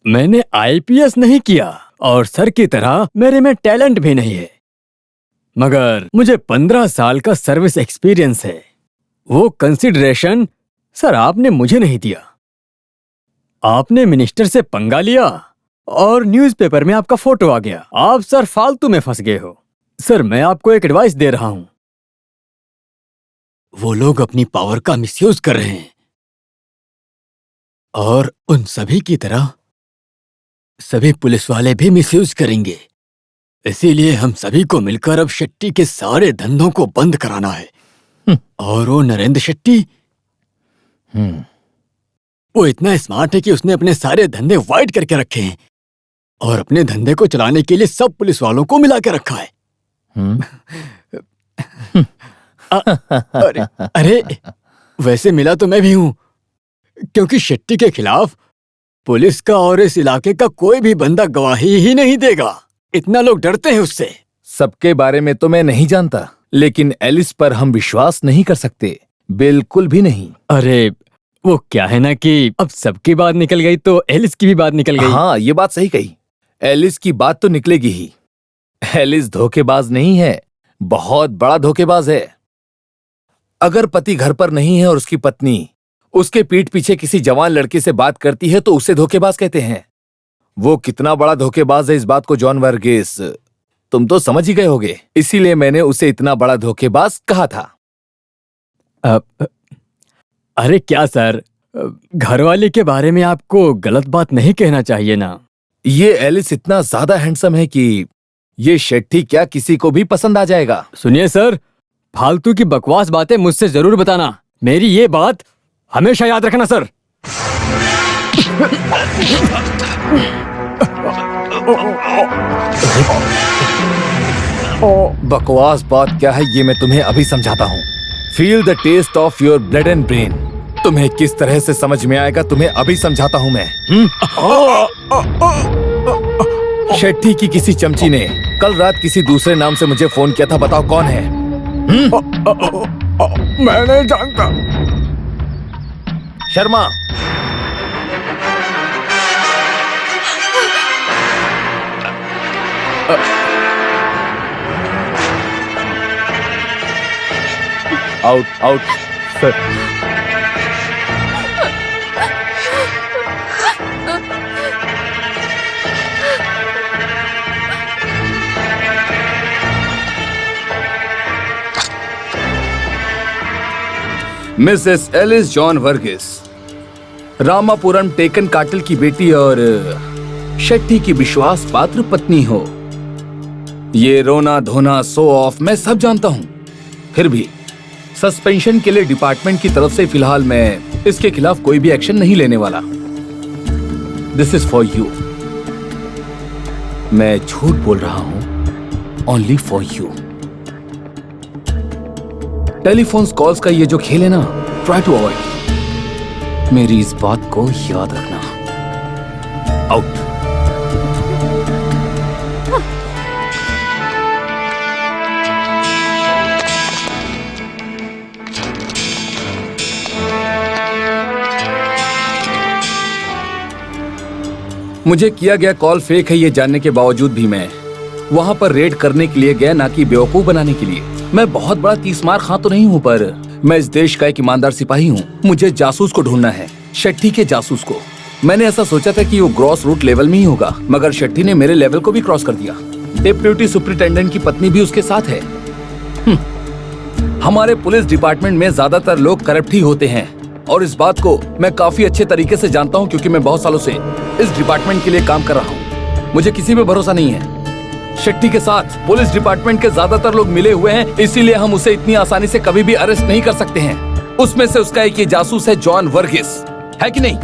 मैंने आईपीएस नहीं किया और सर की तरह मेरे में टैलेंट भी नहीं है, मगर मुझे 15 साल का सर्विस एक्सपीरियंस है। वो कंसिडरेशन सर आपने मुझे नहीं दिया। आपने मिनिस्टर से पंगा लिया और न्यूज़पेपर में आपका फोटो आ गया। आप सर फालतू में फंस गए हो। सर मैं आपको एक एडवाइस दे रहा हूं। वो लोग अपनी पावर का मिसयूज कर रहे हैं और उन सभी की तरह सभी पुलिस वाले भी मिसयूज करेंगे। इसीलिए हम सभी को मिलकर अब शेट्टी के सारे धंधों को बंद कराना है। और वो नरेंद्र शेट्टी, वो इतना स्मार्ट है कि उसने अपने सारे धंधे वाइट करके रखे हैं और अपने धंधे को चलाने के लिए सब पुलिस वालों को मिला के रखा है। अरे वैसे मिला तो मैं भी हूं, क्योंकि शेट्टी के खिलाफ पुलिस का और इस इलाके का कोई भी बंदा गवाही ही नहीं देगा। इतना लोग डरते हैं उससे। सबके बारे में तो मैं नहीं जानता, लेकिन एलिस पर हम विश्वास नहीं कर सकते, बिल्कुल भी नहीं। अरे वो क्या है ना कि अब सबकी बात निकल गई तो एलिस की भी बात निकल गई। हाँ, ये बात सही कही। एलिस की बात तो निकलेगी ही। एलिस धोखेबाज नहीं है, बहुत बड़ा धोखेबाज है। अगर पति घर पर नहीं है और उसकी पत्नी उसके पीठ पीछे किसी जवान लड़के से बात करती है तो उसे धोखेबाज कहते हैं। वो कितना बड़ा धोखेबाज है इस बात को जॉन वर्गीस तुम तो समझ ही गए होगे, इसीलिए मैंने उसे इतना बड़ा धोखेबाज कहा था। अरे क्या सर, घरवाली के बारे में आपको गलत बात नहीं कहना चाहिए ना। ये एलिस इतना ज्यादा हैंडसम है कि ये शेट्टी क्या किसी को भी पसंद आ जाएगा। सुनिए सर, फालतू की बकवास बातें मुझसे जरूर बताना। मेरी ये बात हमेशा याद रखना सर। बकवास बात क्या है ये मैं तुम्हें अभी समझाता हूँ। Feel the taste of your blood and brain. तुम्हें किस तरह से समझ में आएगा तुम्हें अभी समझाता हूँ मैं। शेट्टी की किसी चमची ने कल रात किसी दूसरे नाम से मुझे फोन किया था, बताओ कौन है? मैं नहीं जानता। Sharma. Out out sir. Mrs Alice John Varghese, Ramapuram टेकन काटल की बेटी और शेट्टी की विश्वास पात्र पत्नी हो। ये रोना धोना शो ऑफ मैं सब जानता हूं, फिर भी सस्पेंशन के लिए डिपार्टमेंट की तरफ से फिलहाल मैं इसके खिलाफ कोई भी एक्शन नहीं लेने वाला। This is for you. मैं झूठ बोल रहा हूं, only for you. Telephone calls का ये जो खेल है ना, ट्राई टू अवॉइड। मेरी इस बात को याद रखना। आउट। मुझे किया गया कॉल फेक है ये जानने के बावजूद भी मैं वहां पर रेड करने के लिए गया, ना कि बेवकूफ बनाने के लिए। मैं बहुत बड़ा तीसमार खां तो नहीं हूं, पर मैं इस देश का एक ईमानदार सिपाही हूं। मुझे जासूस को ढूंढना है, शेट्टी के जासूस को। मैंने ऐसा सोचा था कि वो ग्रॉस रूट लेवल में ही होगा, मगर शेट्टी ने मेरे लेवल को भी क्रॉस कर दिया। डिप्टी सुपरिटेंडेंट की पत्नी भी उसके साथ है। हमारे पुलिस डिपार्टमेंट में ज्यादातर लोग करप्ट ही होते हैं और इस बात को मैं काफी अच्छे तरीके से जानता हूं, क्योंकि मैं बहुत सालों से इस डिपार्टमेंट के लिए काम कर रहा हूं। मुझे किसी पे भरोसा नहीं है। शेट्टी के साथ पुलिस डिपार्टमेंट के ज्यादातर लोग मिले हुए हैं, इसीलिए हम उसे इतनी आसानी से कभी भी अरेस्ट नहीं कर सकते हैं। उसमें से उसका एक ये जासूस है जॉन वर्गीस, है कि नहीं?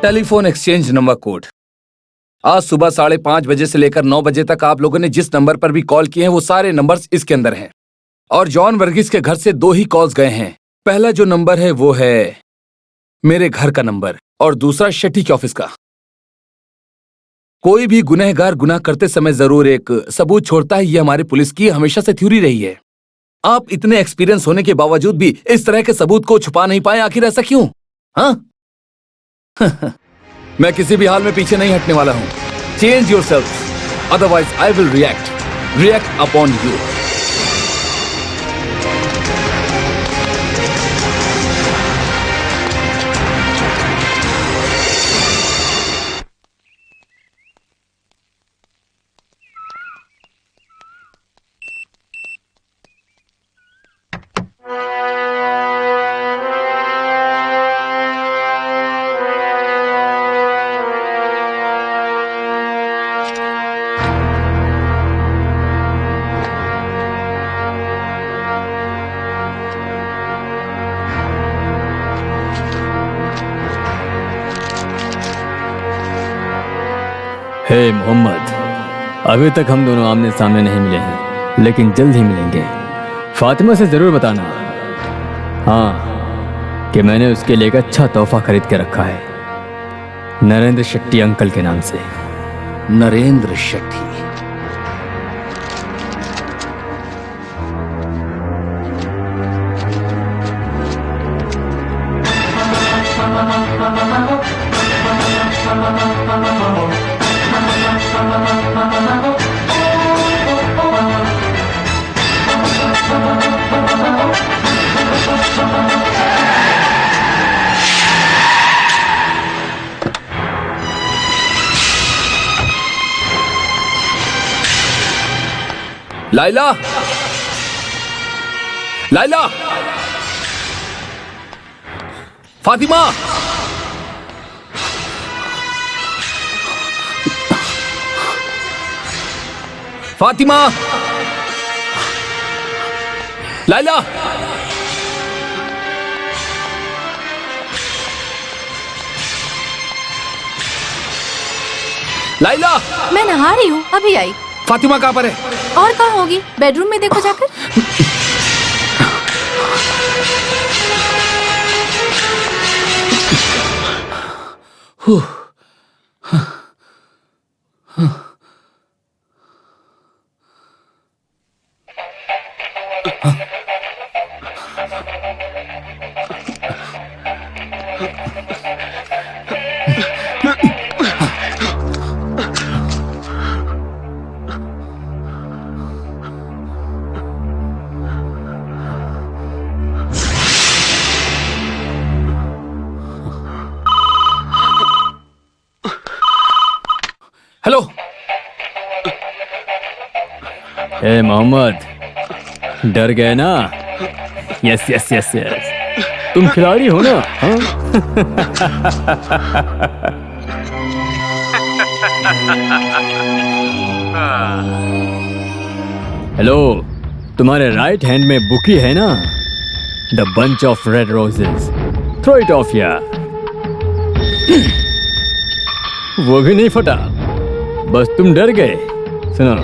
Telephone exchange number code. आज सुबह 5:30 बजे से लेकर 9 बजे तक आप लोगों ने जिस नंबर पर भी कॉल किए हैं वो सारे नंबर्स इसके अंदर हैं। और जॉन वर्गीस के घर से 2 ही कॉल्स गए हैं। पहला जो नंबर है वो है मेरे घर का नंबर और दूसरा शेट्टी के ऑफिस का। कोई भी गुनहगार गुनाह करते समय जरूर एक सबूत छोड़ता है, ये हमारी पुलिस की हमेशा से थ्योरी रही है। आप इतने एक्सपीरियंस होने के बावजूद भी इस तरह के सबूत को छुपा नहीं पाए, आखिर ऐसा क्यों? हाँ? मैं किसी भी हाल में पीछे नहीं हटने वाला हूं। Change yourself, otherwise I will react upon you. हे मोहम्मद, अभी तक हम दोनों आमने सामने नहीं मिले हैं, लेकिन जल्द ही मिलेंगे। फातिमा से जरूर बताना, हाँ, कि मैंने उसके लिए एक अच्छा तोहफा खरीद के रखा है, नरेंद्र शेट्टी अंकल के नाम से। नरेंद्र शेट्टी? लाइला, लाइला, फातिमा, फातिमा, लाइला, लाइला। मैं नहा रही हूँ, अभी आई। फातिमा कहाँ पर है? और कहाँ होगी? बेडरूम में देखो जाकर। हेलो। हे मोहम्मद, डर गए ना? यस यस यस यस, तुम खिलाड़ी हो ना? हाँ? हेलो, तुम्हारे राइट हैंड में बुकी है ना? The bunch of red roses, throw it off यार। वो भी नहीं फटा, बस तुम डर गए। सुनो,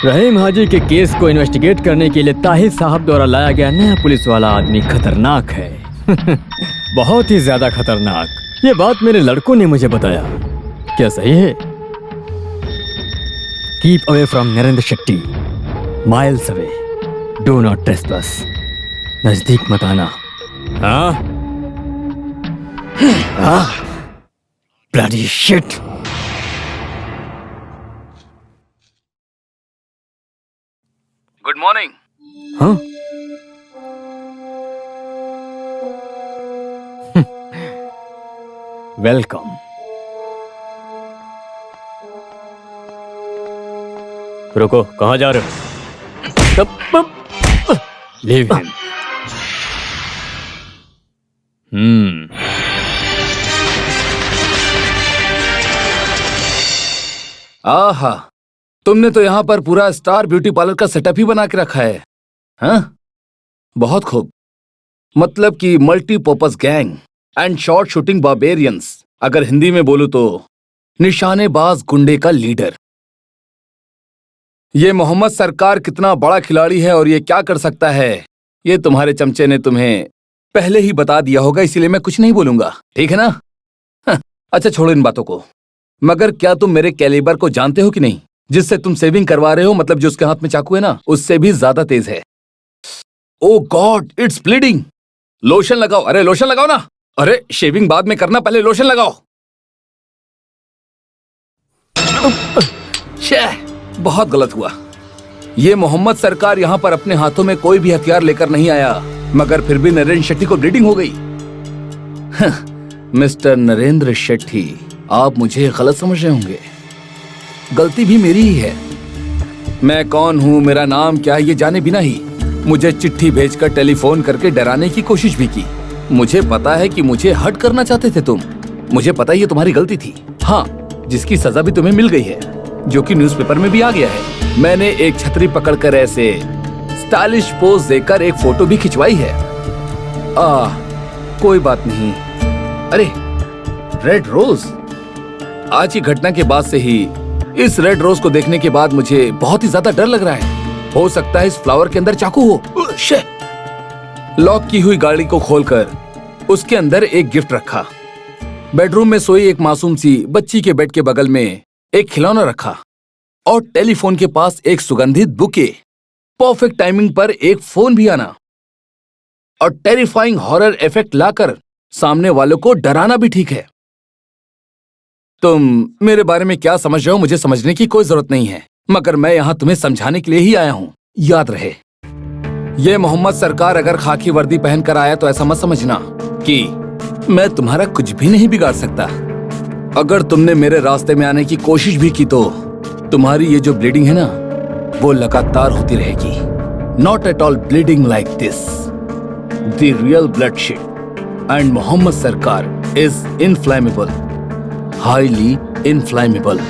रहीम हाजी के केस को इन्वेस्टिगेट करने के लिए ताहिर साहब द्वारा लाया गया नया पुलिस वाला आदमी खतरनाक है। बहुत ही ज्यादा खतरनाक। ये बात मेरे लड़कों ने मुझे बताया। क्या सही है? Keep away from Narendra Shetty, miles away, do not trespass. नजदीक मत आना। हाँ? हाँ? Bloody shit. Good morning. हाँ? वेलकम। रुको, कहाँ जा रहे हो? Leave him. आहा, तुमने तो यहाँ पर पूरा स्टार ब्यूटी पार्लर का सेटअप ही बना के रखा है। हाँ? बहुत खूब। मतलब कि multipurpose gang and short shooting barbarians, अगर हिंदी में बोलूं तो निशानेबाज गुंडे का लीडर। ये मोहम्मद सरकार कितना बड़ा खिलाड़ी है और ये क्या कर सकता है, ये तुम्हारे चमचे ने तुम्हें पहले ही बता दिया होगा, इसीलिए मैं कुछ नहीं बोलूंगा, ठीक है ना? हाँ, अच्छा छोड़ो इन बातों को, मगर क्या तुम मेरे कैलिबर को जानते हो कि नहीं? जिससे तुम सेविंग करवा रहे हो, मतलब जो उसके हाथ में चाकू है ना, उससे भी ज्यादा तेज है। ओ गॉड, इट्स ब्लीडिंग। लोशन लगाओ, अरे लोशन लगाओ ना। अरे शेविंग बाद में करना, पहले लोशन लगाओ। बहुत गलत हुआ। ये मोहम्मद सरकार यहाँ पर अपने हाथों में कोई भी हथियार लेकर नहीं आया, मगर फिर भी नरेंद्र शेट्टी को ब्लीडिंग हो गई। मिस्टर नरेंद्र शेट्टी, आप मुझे गलत समझ रहे होंगे। गलती भी मेरी ही है। मैं कौन हूँ, मेरा नाम क्या है, ये जाने बिना ही मुझे चिट्ठी भेजकर टेलीफोन करके डराने की कोशिश भी की। मुझे पता है कि मुझे हर्ट करना चाहते थे तुम। मुझे पता है ये तुम्हारी गलती थी। हाँ, जिसकी सजा भी तुम्हें मिल गई है, जो कि न्यूज़पेपर में भी आ गया है। मैंने एक छतरी पकड़कर ऐसे स्टाइलिश पोज देकर एक फोटो भी खिंचवाई है। कोई बात नहीं। अरे रेड रोज, आज की घटना के बाद से ही इस रेड रोज को देखने के बाद मुझे बहुत ही ज्यादा डर लग रहा है। हो सकता है इस फ्लावर के अंदर चाकू हो। लॉक की हुई गाड़ी को खोलकर उसके अंदर एक गिफ्ट रखा। बेडरूम में सोई एक मासूम सी बच्ची के बेड के बगल में एक खिलौना रखा और टेलीफोन के पास एक सुगंधित बुके। परफेक्ट टाइमिंग पर एक फोन भी आना और टेरिफाइंग हॉरर इफेक्ट लाकर सामने वालों को डराना भी ठीक है। तुम मेरे बारे में क्या समझ रहे हो मुझे समझने की कोई जरूरत नहीं है, मगर मैं यहाँ तुम्हें समझाने के लिए ही आया हूँ। याद रहे, ये मोहम्मद सरकार अगर खाकी वर्दी पहनकर आया तो ऐसा मत समझना कि मैं तुम्हारा कुछ भी नहीं बिगाड़ सकता। अगर तुमने मेरे रास्ते में आने की कोशिश भी की तो तुम्हारी ये जो ब्लीडिंग है ना, वो लगातार होती रहेगी। Not at all bleeding like this, the real bloodshed and Mohammad Sarkar is inflammable, highly inflammable.